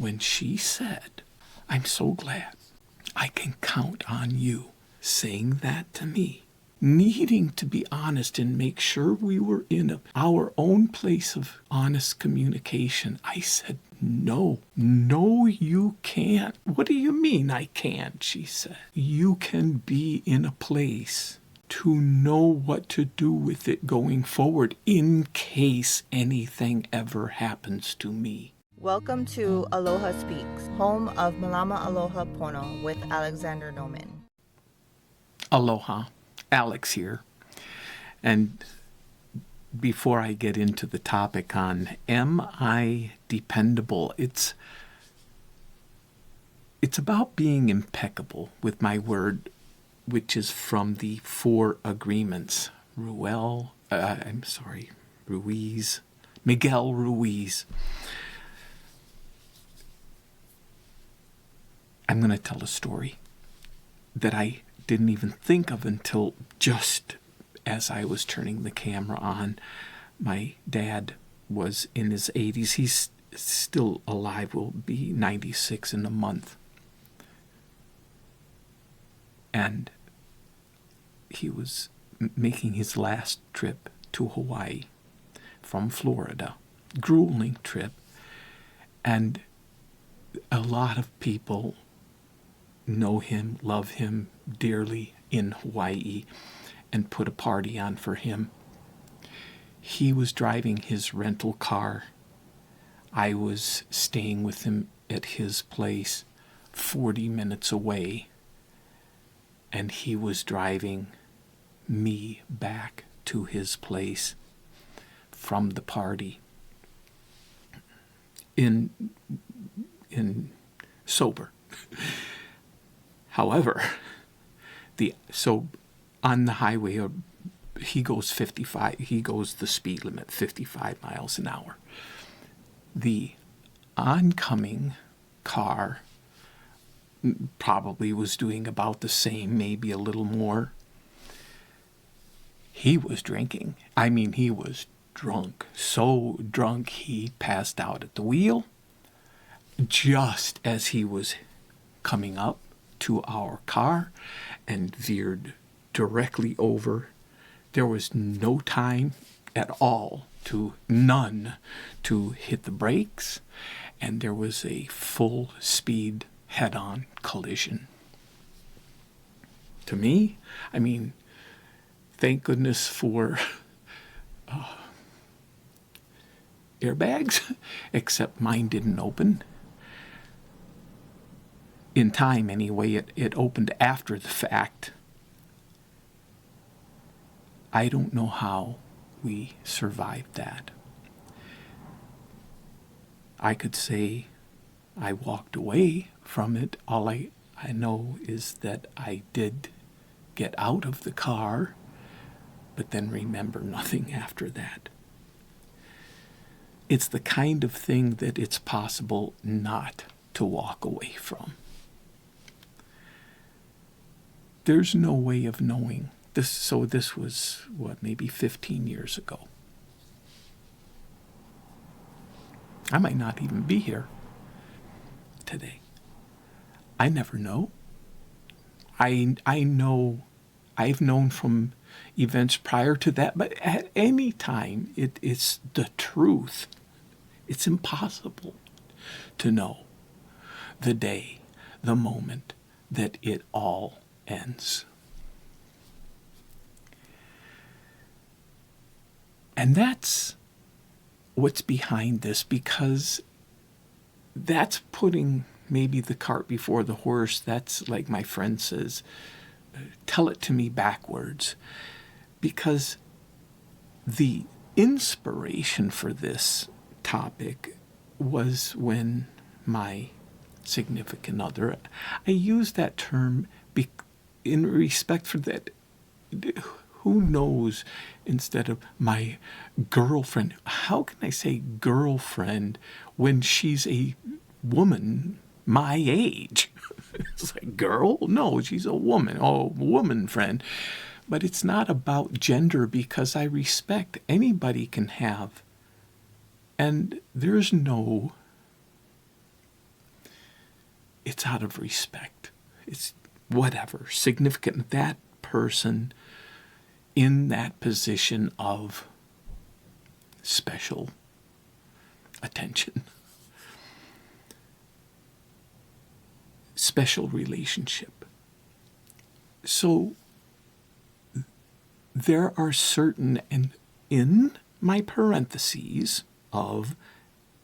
when she said, "I'm so glad I can count on you," saying that to me, needing to be honest and make sure we were in our own place of honest communication, I said, no, you can't. "What do you mean I can't?" she said. "You can be in a place to know what to do with it going forward in case anything ever happens to me." Welcome to Aloha Speaks, home of Malama Aloha Pono with Alexander Noman. Aloha, Alex here. And before I get into the topic on am I dependable, it's about being impeccable with my word, which is from the 4 agreements. Miguel Ruiz. I'm going to tell a story that I didn't even think of until just as I was turning the camera on. My dad was in his 80s. He's still alive, will be 96 in a month. And he was making his last trip to Hawaii from Florida. Grueling trip. And a lot of people know him, love him dearly in Hawaii, and put a party on for him. He was driving his rental car. I was staying with him at his place 40 minutes away, and he was driving me back to his place from the party in sober. However, so on the highway, he goes 55. He goes the speed limit, 55 miles an hour. The oncoming car probably was doing about the same, maybe a little more. He was drinking. I mean, he was drunk. So drunk he passed out at the wheel. Just as he was coming up to our car and veered directly over. There was no time at all, none, to hit the brakes, and there was a full speed head-on collision. To me, I mean, thank goodness for airbags, except mine didn't open. In time, anyway, it opened after the fact. I don't know how we survived that. I could say I walked away from it. All I know is that I did get out of the car, but then remember nothing after that. It's the kind of thing that it's possible not to walk away from. There's no way of knowing this. So this was, maybe 15 years ago. I might not even be here today. I never know. I know, I've known from events prior to that, but at any time, it's the truth. It's impossible to know the day, the moment that it all ends. And that's what's behind this, because that's putting maybe the cart before the horse. That's like my friend says, tell it to me backwards. Because the inspiration for this topic was when my significant other, I use that term in respect for that, who knows, instead of my girlfriend. How can I say girlfriend when she's a woman my age? It's like, girl? No, she's a woman. Oh, woman friend. But it's not about gender, because I respect anybody can have. And there's no it's out of respect. It's whatever, significant. That person in that position of special attention, special relationship. So there are certain, and in my parentheses of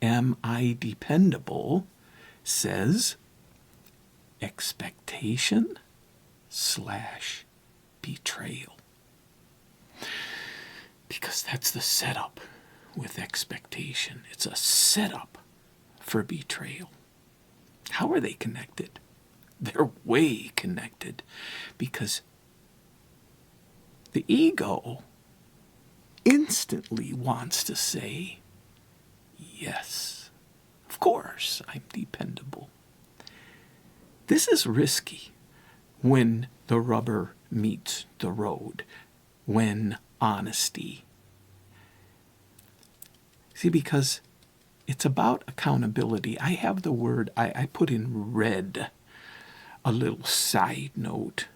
am I dependable says expectation / betrayal. Because that's the setup with expectation. It's a setup for betrayal. How are they connected? They're way connected, because the ego instantly wants to say, yes, of course, I'm dependable. This is risky when the rubber meets the road, when honesty. See, because it's about accountability. I have the word, I put in red, a little side note,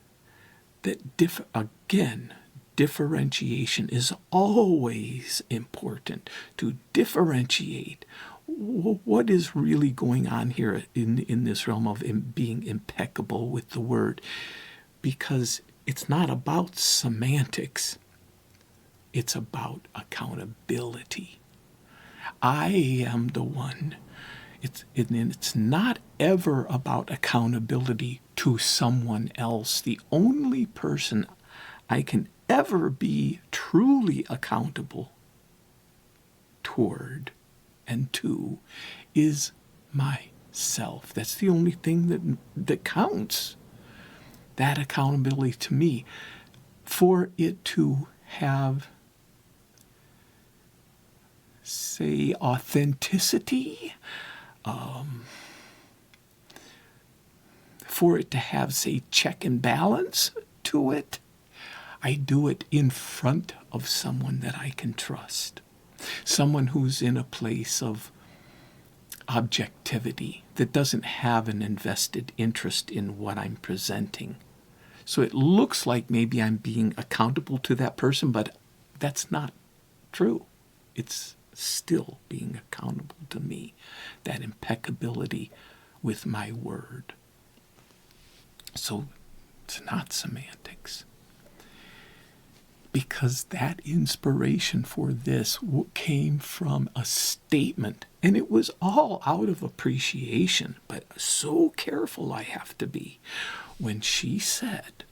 that differentiation is always important. To differentiate what is really going on here in this realm of being impeccable with the word, because it's not about semantics, it's about accountability. I am the one. It's not ever about accountability to someone else. The only person I can ever be truly accountable toward and to is myself. That's the only thing that counts. That accountability to me. For it to have, say, authenticity, for it to have, say, check and balance to it, I do it in front of someone that I can trust. Someone who's in a place of objectivity, that doesn't have an invested interest in what I'm presenting. So it looks like maybe I'm being accountable to that person, but that's not true. It's still being accountable to me. That impeccability with my word. So it's not semantics. Because that inspiration for this came from a statement, and it was all out of appreciation, but so careful I have to be, when she said,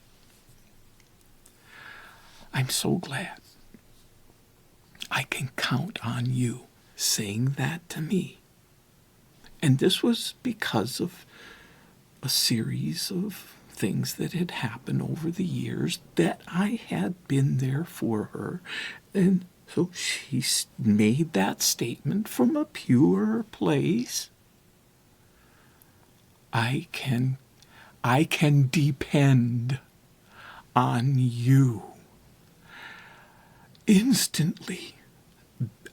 I'm so glad I can count on you saying that to me. And this was because of a series of things that had happened over the years that I had been there for her. And so she made that statement from a pure place. I can depend on you. Instantly,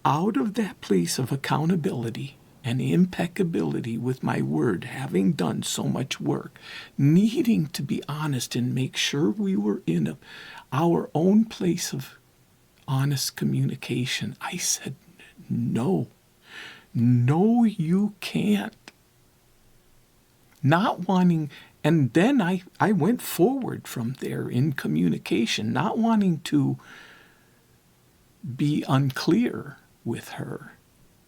out of that place of accountability and impeccability with my word, having done so much work, needing to be honest and make sure we were in our own place of honest communication, I said, no, you can't. Not wanting, and then I went forward from there in communication, not wanting to be unclear with her.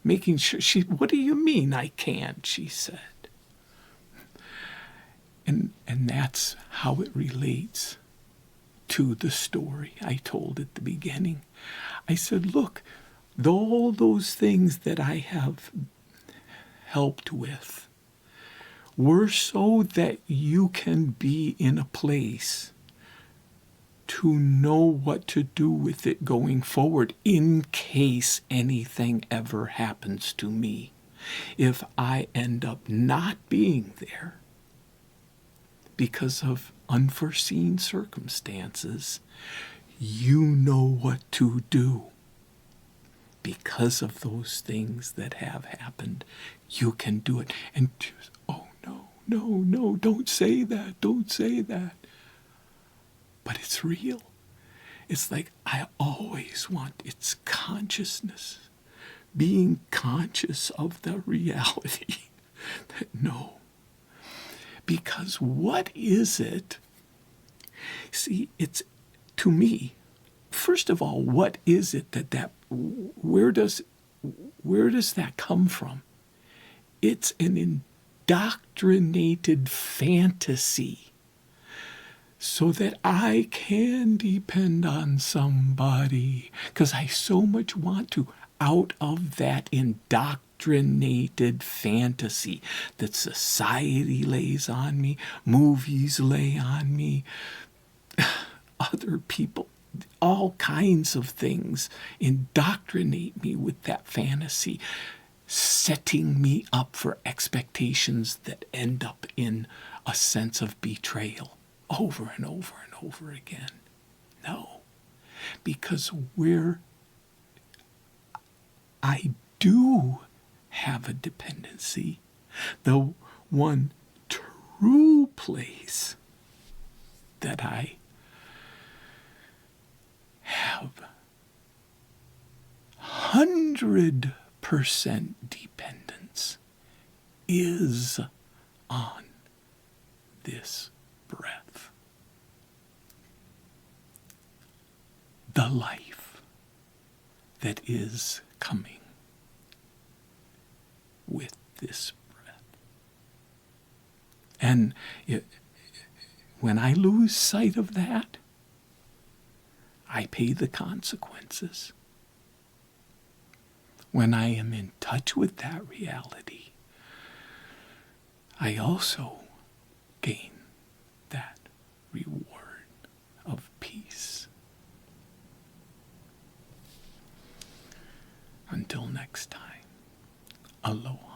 Making sure what do you mean I can't, she said. And that's how it relates to the story I told at the beginning. I said, look, all those things that I have helped with were so that you can be in a place to know what to do with it going forward in case anything ever happens to me. If I end up not being there because of unforeseen circumstances, you know what to do. Because of those things that have happened, you can do it. And just, oh no, don't say that, don't say that. But it's real. It's like I always want its consciousness, being conscious of the reality that no. Because what is it? See, it's, to me, first of all, what is it where does that come from? It's an indoctrinated fantasy so that I can depend on somebody, because I so much want to, out of that indoctrinated fantasy that society lays on me, movies lay on me, other people, all kinds of things indoctrinate me with that fantasy, setting me up for expectations that end up in a sense of betrayal over and over and over again. No, because I do have a dependency, the one true place that I have 100% dependence is on this breath. The life that is coming with this breath. And when I lose sight of that, I pay the consequences. When I am in touch with that reality, I also gain that reward of peace. Until next time, aloha.